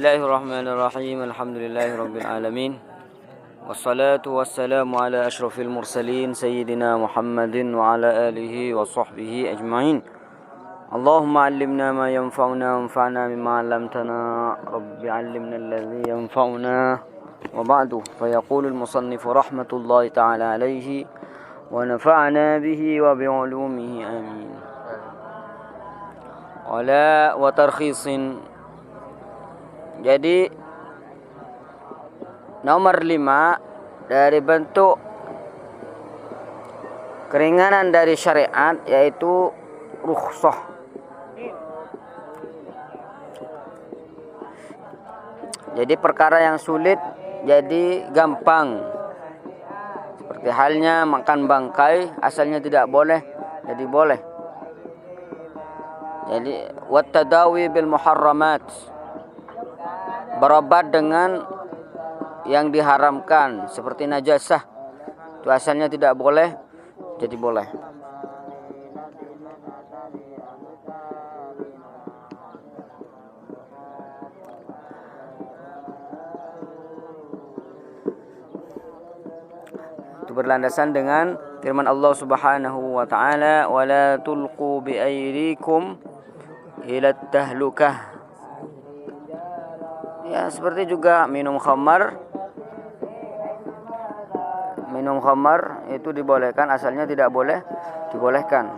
Bismillahirrahmanirrahim. Alhamdulillahirabbil alamin. Wassalatu wassalamu ala asyrafil mursalin sayyidina Muhammadin wa ala alihi wa sahbihi ajma'in. Allahumma 'allimna ma yanfa'una wanfa'na bima 'allamtana. Rabbi 'allimna alladhi yanfa'una. Wa ba'du. Fa yaqulu al-musannif rahmatullahi ta'ala alayhi wa nafa'na bihi wa bi 'ulumihi amin. Wala wa tarkhisin. Jadi nomor 5 dari bentuk keringanan dari syariat yaitu rukhsah. Jadi perkara yang sulit jadi gampang. Seperti halnya makan bangkai, asalnya tidak boleh jadi boleh. Jadi wat tadawi bil muharramat, berobat dengan yang diharamkan seperti najasah, itu asalnya tidak boleh jadi boleh. Itu berlandasan dengan firman Allah Subhanahu wa taala, wala tulqu bi aydikum ila tahlukah. Ya, seperti juga minum khamar itu dibolehkan, asalnya tidak boleh dibolehkan.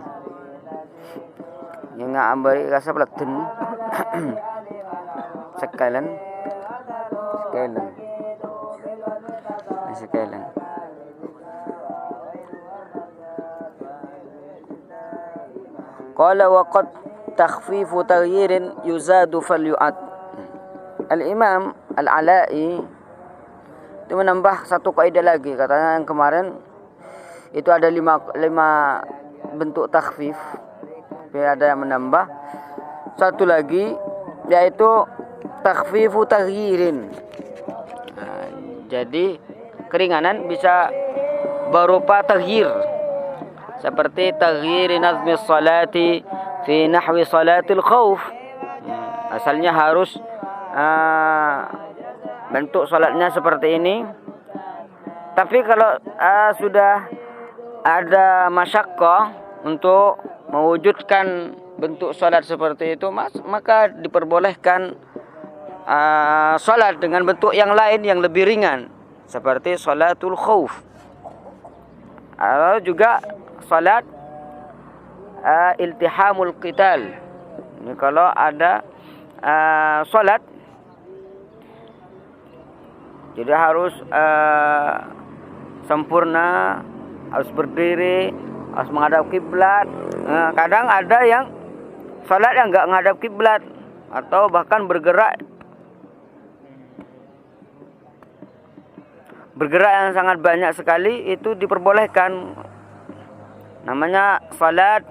Yang ambari rasa pelaten sekalian. Qala wa qad takhfifu taghyirin yuzadu falyu'ad. Al-Imam Al-Ala'i itu menambah satu kaidah lagi. Katanya yang kemarin itu ada lima bentuk takhfif, tapi ada yang menambah satu lagi yaitu takhfifu taghyirin. Jadi keringanan bisa berupa taghyir, seperti taghyir nazmi salati fi nahwi salatil khauf. Asalnya harus bentuk salatnya seperti ini, tapi kalau sudah ada masyaqqah untuk mewujudkan bentuk salat seperti itu, maka diperbolehkan salat dengan bentuk yang lain yang lebih ringan, seperti salatul khauf. Atau juga salat iltihamul qital. Ini kalau ada salat jadi harus sempurna, harus berdiri, harus menghadap kiblat. Kadang ada yang salat yang enggak menghadap kiblat atau bahkan bergerak yang sangat banyak sekali, itu diperbolehkan. Namanya salat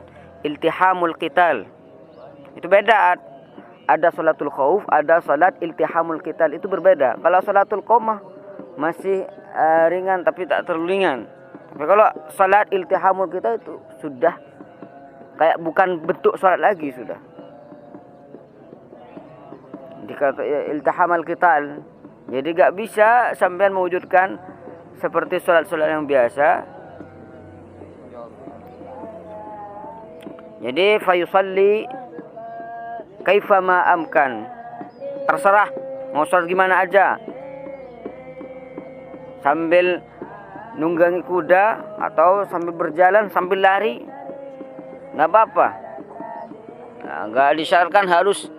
iltihamul qital. Itu beda. Ada salatul khauf, ada salat iltihamul qital, itu berbeda. Kalau salatul qomah masih ringan tapi tak terlalu ringan. Tapi kalau salat iltihamul qital itu sudah kayak bukan bentuk salat lagi sudah. Dikata iltihamul qital. Jadi enggak bisa sampean mewujudkan seperti salat-salat yang biasa. Jadi fayusalli kaifama amkan, terserah mau sholat gimana aja, sambil nunggangi kuda atau sambil berjalan sambil lari, nggak apa-apa. Nggak disyaratkan harus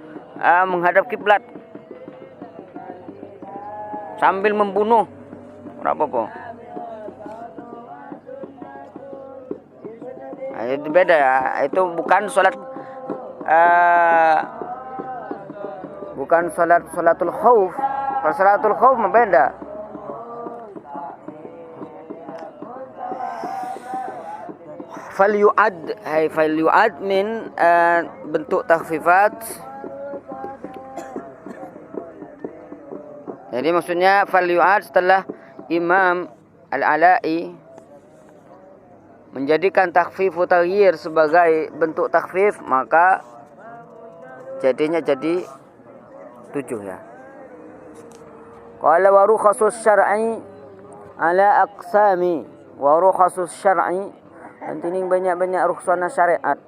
menghadap kiblat. Sambil membunuh, nggak apa-apa. Nah, itu beda ya, itu bukan sholat. Bukan salatul khauf. Kalau salatul khauf beda. Falyu'ad min bentuk takhfifat. Jadi maksudnya falyu'ad setelah Imam Al-Ala'i menjadikan takhfifu taghyir sebagai bentuk takhfif, maka jadinya jadi 7 ya. Qala wa rukhasus syar'i ala aqsami. Wa rukhasus syar'i, antining banyak-banyak rukhsana syariat.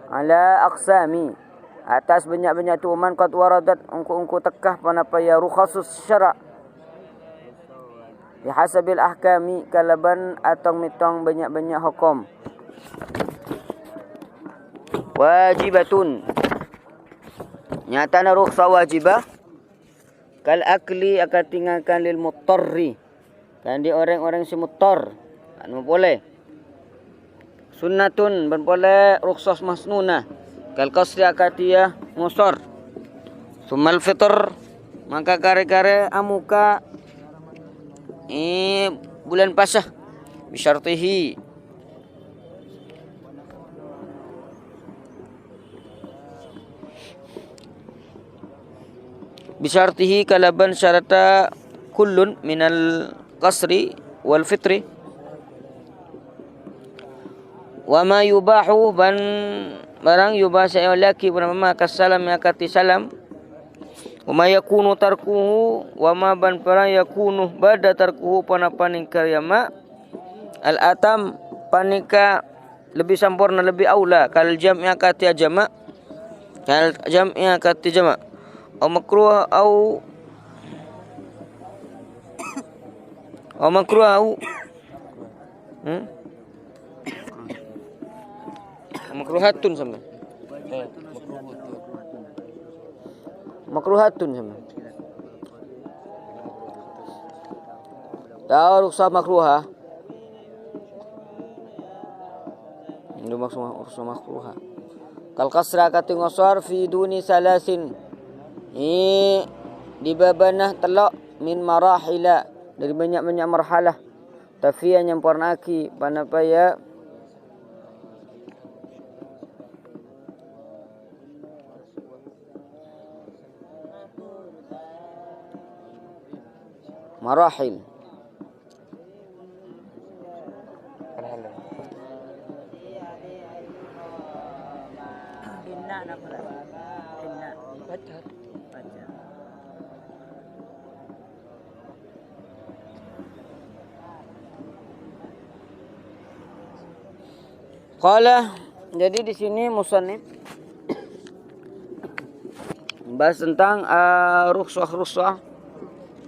Ala aqsami, atas banyak-banyak tuman qad waradat ungku tekah panapa ya rukhasus syara' bihasabil ahkami kalaban atong mitong banyak-banyak hukum. Wajibatun, nyatana rukhsah wajibah kal akli akan tinggalkan lil muttarri, kan di orang-orang si muttar anu boleh. Sunnatun ban boleh rukhsah masnunah kal qasri akatia musor. Sumal fitr, maka kare-kare amuka bulan pasah bisyartihi, bisyartihi kalaban syarata kullun minal qasri wal fitri wa ma yubahu ban barang yubah saya laki bernama kasalam yakati salam wa ma yakunu tarkuhu wa ma ban barang yakunu bada tarkuhu panapaning karyama al atam panika lebih sempurna lebih aula kal jam'i akati jama' kal jam'i akati jama' au makruh au makruh makruhatun sama makruhatun sama tahu rukhsah makruha itu maksud rukhsah makruha kal kasra kati ngosor fi duni salasin di babanah telok min marahila dari banyak-banyak marhalah tafian yang pornaki panapaya marahil Qala, jadi di sini musannif membahas tentang rukhsah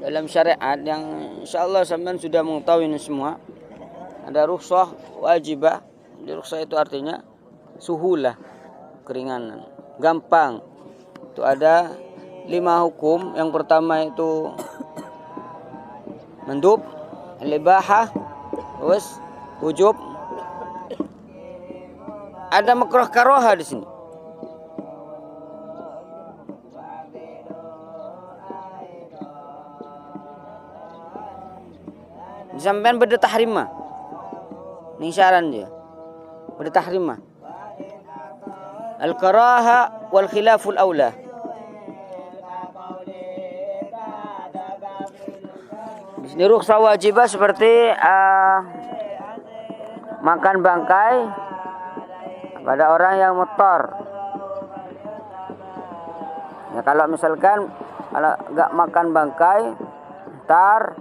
dalam syariat yang insyaallah sampean sudah mengetahui ini semua. Ada rukhsah wajibah. Jadi rukhsah itu artinya suhulah, keringanan, gampang. Itu ada 5 hukum. Yang pertama itu mandub, al-ibahah, terus wujub. Ada makruh karoha di sini. Sampean beda tahrimah. Ning syaran dia. Beda tahrimah. Al-karaha wal khilaful aula. Di sini rukhsah wajibah seperti makan bangkai pada orang yang muttar. Ya, kalau misalkan kalau enggak makan bangkai, ntar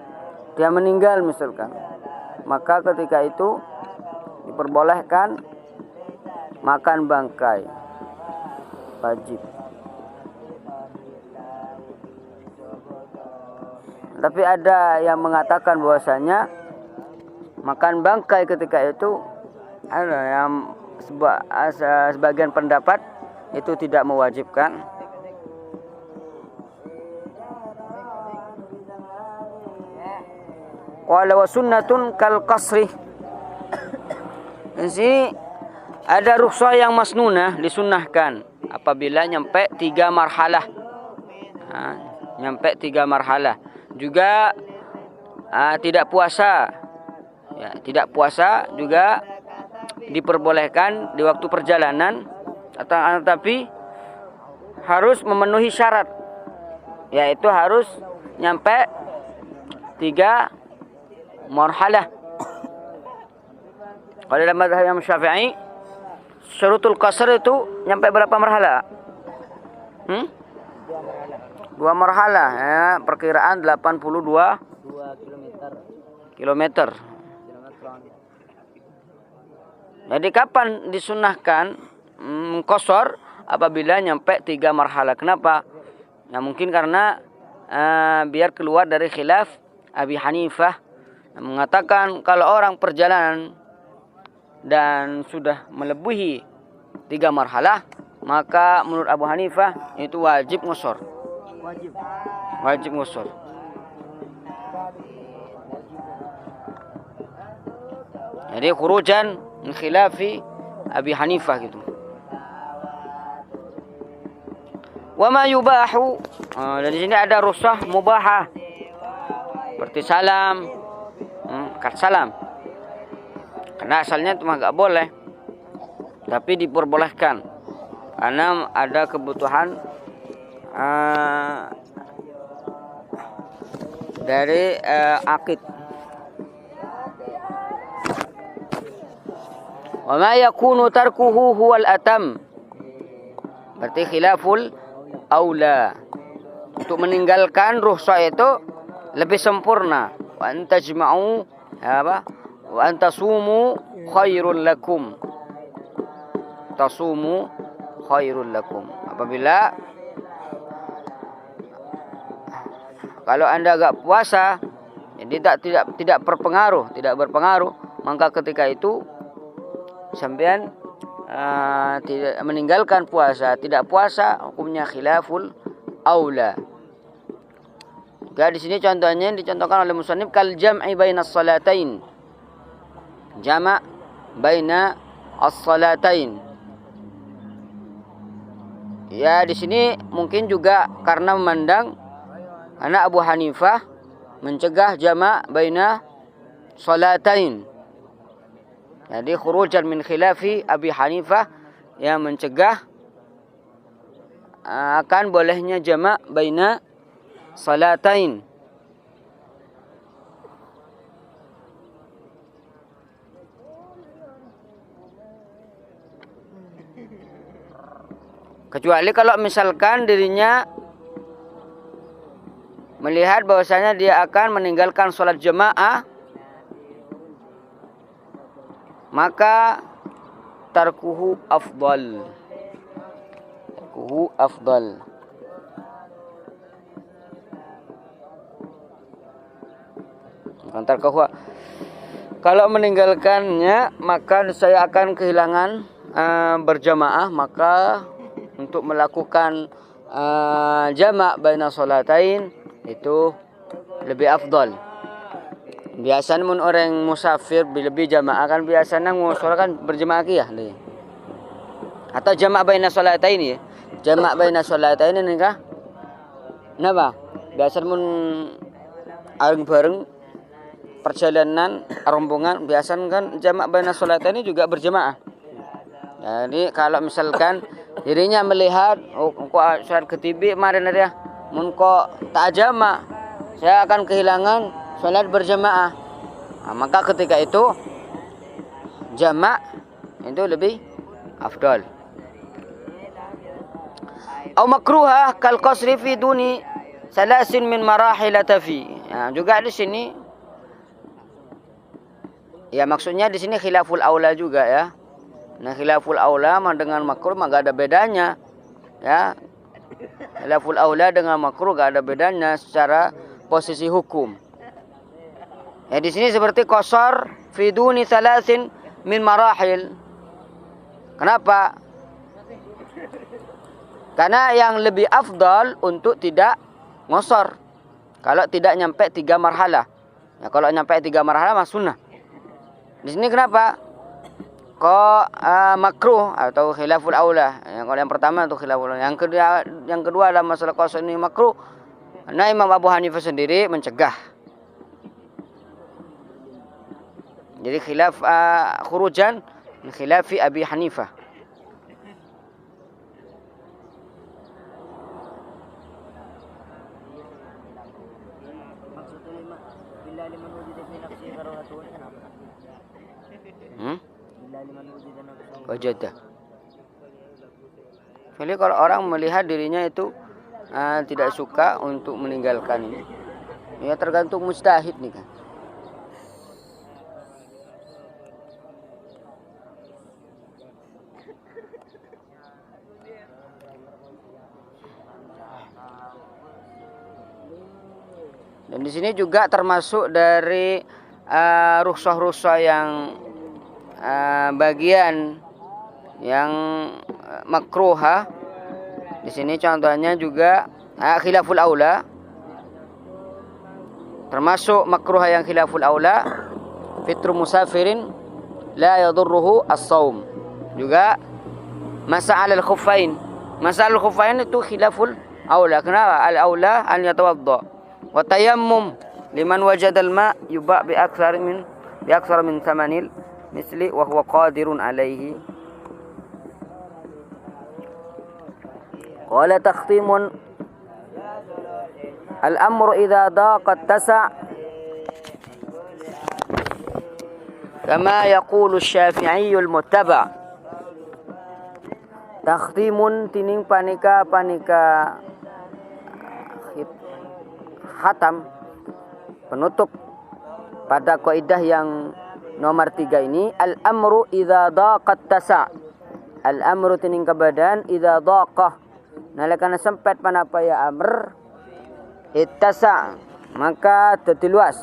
dia meninggal misalkan, maka ketika itu diperbolehkan makan bangkai, wajib. Tapi ada yang mengatakan bahwasanya makan bangkai ketika itu ada yang sebagian pendapat itu tidak mewajibkan. Qala wa sunnatun kal qasri. Di sini ada rukhsah yang masnunah, disunnahkan apabila nyampe 3 marhalah. Nyampe 3 marhalah. Juga tidak puasa. Ya, tidak puasa juga diperbolehkan di waktu perjalanan, tetapi harus memenuhi syarat, yaitu harus nyampe 3 marhalah. Kalau dalam mazhab Imam Syafi'i, syurutul qasr itu nyampe berapa marhalah? 2 marhalah ya, perkiraan 82 kilometer. Jadi kapan disunahkan qasar? Apabila nyampe 3 marhalah. Kenapa? Ya mungkin karena biar keluar dari khilaf Abi Hanifah yang mengatakan kalau orang perjalanan dan sudah melebihi 3 marhalah, maka menurut Abu Hanifah itu wajib qasar. Wajib qasar. Jadi khurujan min khilafi Abi Hanifah gitu. Wa ma yubahu, dan di sini ada rukhsah mubahah. Seperti salam, kat salam. Karena asalnya itu enggak boleh. Tapi diperbolehkan. Karena ada kebutuhan dari akid. Wa ma yakunu tarkuhu huwal atam. Berarti khilaful aula. Untuk meninggalkan rukhsah itu lebih sempurna. Wa antajma'u apa? Wa antasumu khairul lakum. Tasumu khairul lakum. Apabila kalau Anda enggak puasa, jadi tidak berpengaruh, maka ketika itu sampean tidak meninggalkan puasa, tidak puasa hukumnya khilaful aula. Jadi di sini contohnya dicontohkan oleh musannif kal jam'i bainas salatain. Jama' baina as-salatain. Ya di sini mungkin juga karena memandang karena Abu Hanifah mencegah jama' baina salatain. Jadi khurujan min khilafi Abi Hanifah yang mencegah akan bolehnya jama' baina salatain. Kecuali kalau misalkan dirinya melihat bahwasanya dia akan meninggalkan sholat jamaah, maka tarkuhu afdal. Tarkuhu afdal. Tarkuhu. Kalau meninggalkannya, maka saya akan kehilangan berjamaah, maka untuk melakukan jama' baina sholatain itu lebih afdal. Biasanya mun orang musafir lebih jamaah kan biasanya ngusul kan berjamaah ya. Atau jama' baina sholatain ya. Jama' baina sholatain ini kah? Napa? Biasanya mun bareng perjalanan rombongan biasanya kan jama' baina sholatain juga berjamaah. Jadi kalau misalkan dirinya melihat kok sholat ketibi kemarin ada mun kok tak jama' saya akan kehilangan sholat berjamaah. Nah, maka ketika itu jama' itu lebih afdal. Au makruha kal qasri fi duni salasin min marahil tafi. Ya, juga di sini ya maksudnya di sini khilaful aula juga ya. Nah, khilaful aula dengan makruh maka ada bedanya. Ya. Khilaful aula dengan makruh enggak ada bedanya secara posisi hukum. Ya di sini seperti qasar fi duni salasin min marahil. Kenapa? Karena yang lebih afdal untuk tidak qasar. Kalau tidak nyampe 3 marhalah. Ya kalau nyampe 3 marhalah mah sunnah. Di sini kenapa? Kok makruh atau khilaful aula. Kalau yang pertama itu khilaful aula. Yang kedua dalam masalah qasar ini makruh. Nah Imam Abu Hanifah sendiri mencegah. Jadi khilaf khurujan khilafi Abi Hanifah. Wajadah. Jadi kalau orang melihat dirinya itu tidak suka untuk meninggalkan ini. Ya tergantung mujtahid nih kan. Dan di sini juga termasuk dari rukhsah-rukhsah yang bagian yang makruha. Di sini contohnya juga khilaful aula. Termasuk makruha yang khilaful aula, fitru musafirin la yadurruhu as-shaum. Juga masa' al-khuffain. Masa' al-khuffain itu khilaful aula. Kenapa? Al-aula an yatawadda. Wa tayammum liman wajada al-ma' yuba' bi aktsar min thamanil misli wa huwa qadirun alaihi. Qala takhtimun al-amru idza daqa tasa' kama yaqulu asy-Syafi'i al-muttaba'. Takhtimun tining panika khatam, penutup pada kaidah yang nomor 3 ini. Al-amru idza daqat tasa'. Al-amru tining kebadan idza daqah, nalekana sempet panapa ya amr, ittasa', maka dadi luas.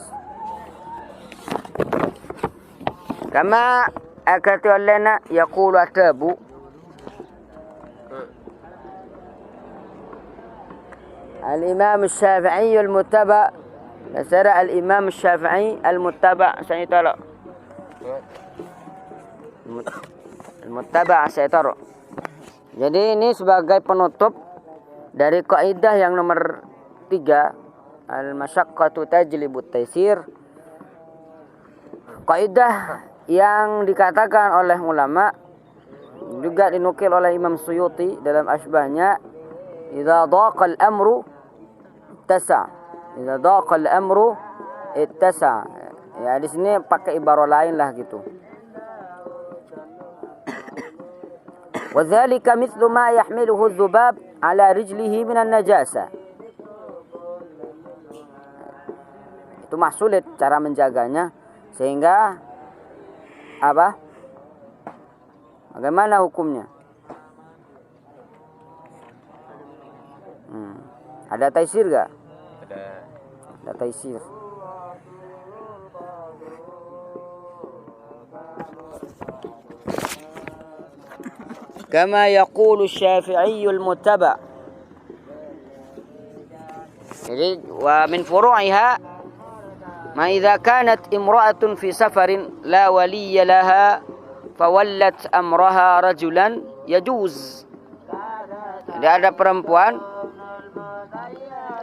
Kama akati allana yaqulu adabu, al-Imam Syafi'i al-muttaba'. Nasara al-Imam Syafi'i al-muttaba' saya tahu. Al-muttaba' saya tahu. Jadi ini sebagai penutup dari kaidah yang nomor 3, al-masyaqqatu tajlibut taysir. Kaidah yang dikatakan oleh ulama, juga dinukil oleh Imam Suyuti dalam Asbahnya, idza daqa al-amru ittasa'. Idza daqa al-amru ittasa'. Ya di sini pakai ibarat lain lah gitu. Wa dzalika mithlu ma yahmiluhu adh-dhubab ala rijlihi minan najasa. Itu mah sulit cara menjaganya, sehingga apa? Bagaimana hukumnya? Ada taisir gak? Ada taisir. Kama yaqulu Syafi'i al-muttaba'. Jadi wa min furu'iha ma idza kanat imra'atun fi safarin la waliyya laha fawallat amraha rajulan yajuz. Jadi ada perempuan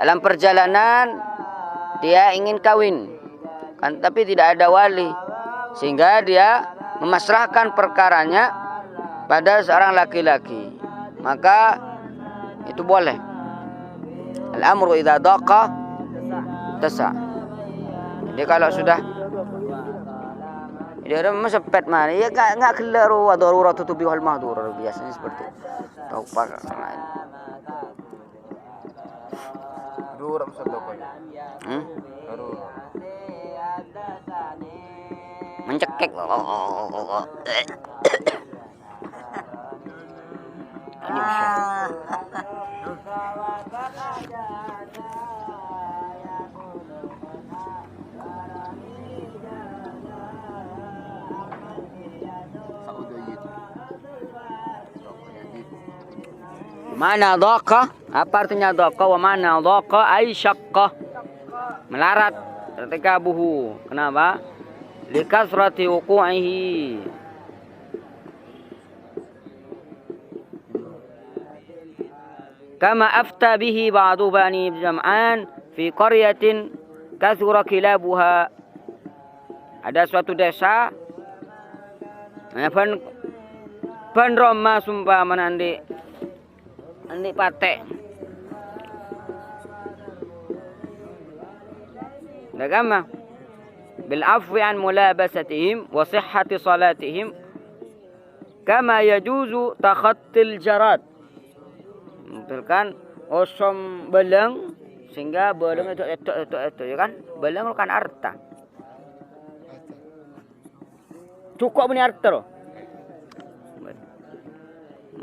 dalam perjalanan, dia ingin kawin kan, tapi tidak ada wali, sehingga dia memasrahkan perkaranya pada seorang laki-laki, maka itu boleh. Al-amru idza daqa tasa'. Jadi kalau sudah dia ada mesepet mah, ya enggak kelar wa daruratu tubihul mahdhur, biasanya seperti itu. Tahu pak lain. Darurah musadaqah. Mencekek. Ini bisa. Mana dhaqa? Apa artinya dhaqa? Wa mana dhaqa ay syaqqa. Melarat, irtikabuhu. Kenapa? Likasrati wuqu'ihi. Kama afta bihi ba'du bani Jam'an fi qaryatin kathura kilabuha. Ada suatu desa, ban Roma sumpah menandi andi patek. Nagama bil afwi an mulabasatihim wa sihhati salatihim kama yajuzu takhattil jarad. Kan Osom beleng sehingga beleng itu ya kan? Beleng kan arta. Cukup punya arta loh.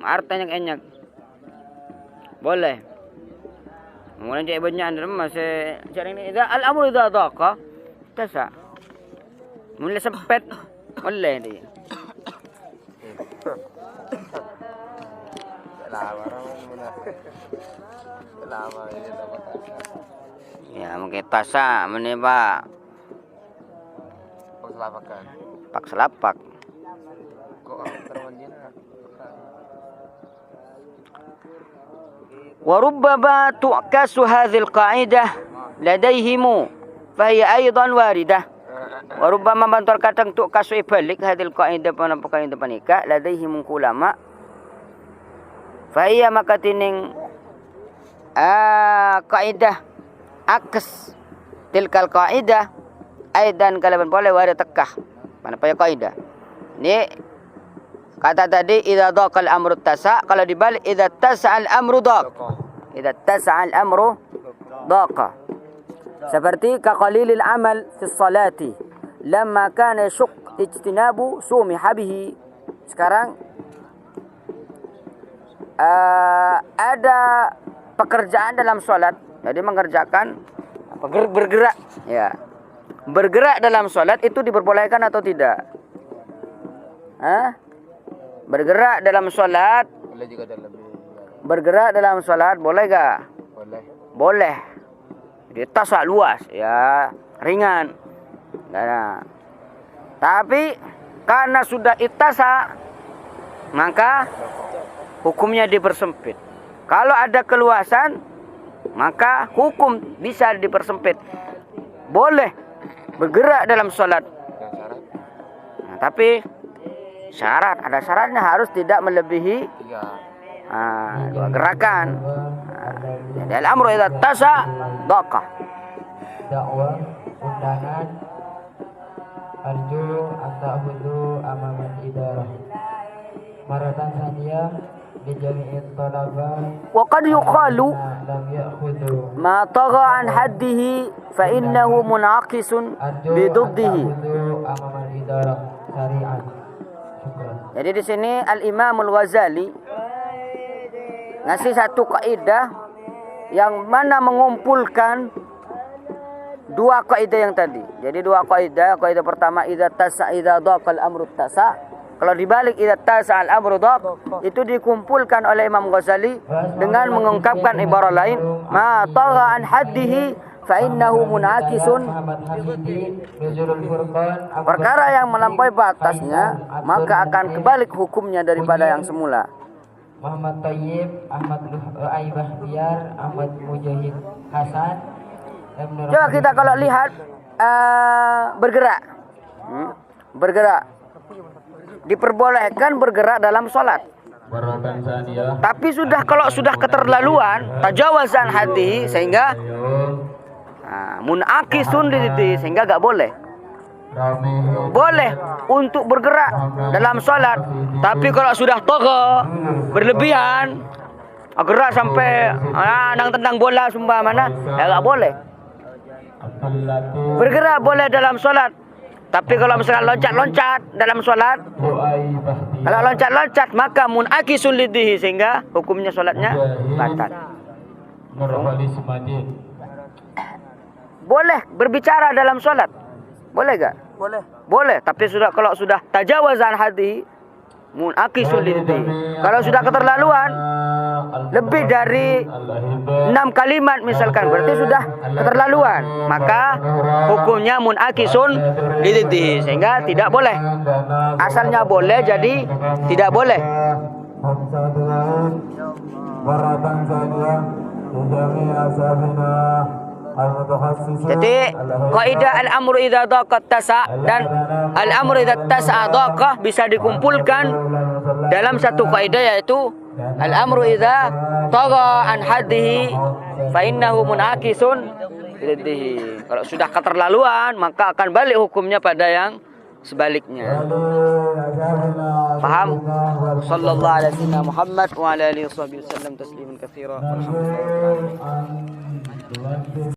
Artanya enyak. Boleh. Kemudian cek banyak masih cari ini. Al-amru idza daqa tasa. Mulai sempit boleh dia. Ya mungkin tasa menembak. Pak selapak. وربما تعكس هذه القاعدة لديهم فهي أيضا واردة وربما bantuan kadang تعكس balik هذه القاعدة penampilan panika لديهم ulama فهي maka tining kaidah aks tilkal kaidah aidan kalaban boleh warid tekah mana paya kaidah ini kata tadi idza daqa al-amru tasa, kalau dibalik idza tasa al-amru daqa. Idza tasa al-amru daqa. Seperti ka qalilil amal fi sholati lamma kana yashuq ijtinabu sumiha bihi. Sekarang ada pekerjaan dalam salat, jadi mengerjakan bergerak ya. Bergerak dalam salat itu diperbolehkan atau tidak? Bergerak dalam sholat. Boleh juga dalam bergerak dalam sholat boleh gak? Boleh. Boleh. Dia tasak luas ya, ringan. Nah, tapi karena sudah itasa maka hukumnya dipersempit. Kalau ada keluasan maka hukum bisa dipersempit. Boleh bergerak dalam sholat. Nah, tapi syarat, ada syaratnya harus tidak melebihi 2 gerakan. Jadi al-amru idza tasa daqa. Dakwah undangan arju ata'khudhu amaman idarah. Maratan saniyah di jami'in talaba. Wa qad yuqalu ma tagha an haddihi fa innahu munaqisun biduddihi. Amaman idarah syari'an. Jadi di sini Al-Imam Al-Ghazali ngasih satu kaidah yang mana mengumpulkan 2 kaidah yang tadi. Jadi 2 kaidah. Kaidah pertama idza tasa idza daqa al-amru tasa. Kalau dibalik idza tasa al-amru daq itu dikumpulkan oleh Imam Ghazali dengan mengungkapkan ibarat lain ma tagha an haddihi fa innahu munakisun, perkara yang melampaui batasnya maka akan kebalik hukumnya daripada yang semula. Muhammad Thayyib, Ahmad Aibah Biar, Ahmad Mujahid Hasan. Coba kita kalau lihat bergerak. Bergerak. Diperbolehkan bergerak dalam sholat. Tapi kalau sudah keterlaluan, tajawazan hati sehingga munakisun sehingga gak boleh. Boleh untuk bergerak dalam sholat, tapi kalau sudah togo berlebihan, gerak sampai nang tendang bola sumpah mana, ya gak boleh. Bergerak boleh dalam sholat, tapi kalau misalkan loncat-loncat dalam sholat, kalau loncat-loncat maka munakisun lidihi sehingga hukumnya sholatnya batal. Boleh berbicara dalam sholat, boleh gak? Boleh. Boleh, tapi kalau sudah tajawazan hati, munakisun lidihi. Kalau sudah keterlaluan, lebih dari 6 kalimat misalkan, berarti sudah keterlaluan, maka hukumnya munakisun lidihi sehingga tidak boleh. Asalnya boleh jadi tidak boleh. Jadi kaidah al-amru idza daqa tasa dan al-amru idza tasa daqa bisa dikumpulkan dalam satu kaidah, yaitu al-amru idza tagha an haddihi fa innahu munakisun liddihi. Kalau sudah keterlaluan maka akan balik hukumnya pada yang sebaliknya. Paham? Sallallahu alaihi wasallam Muhammad wa ala alihi wasallam tasliman katsira. Alhamdulillah.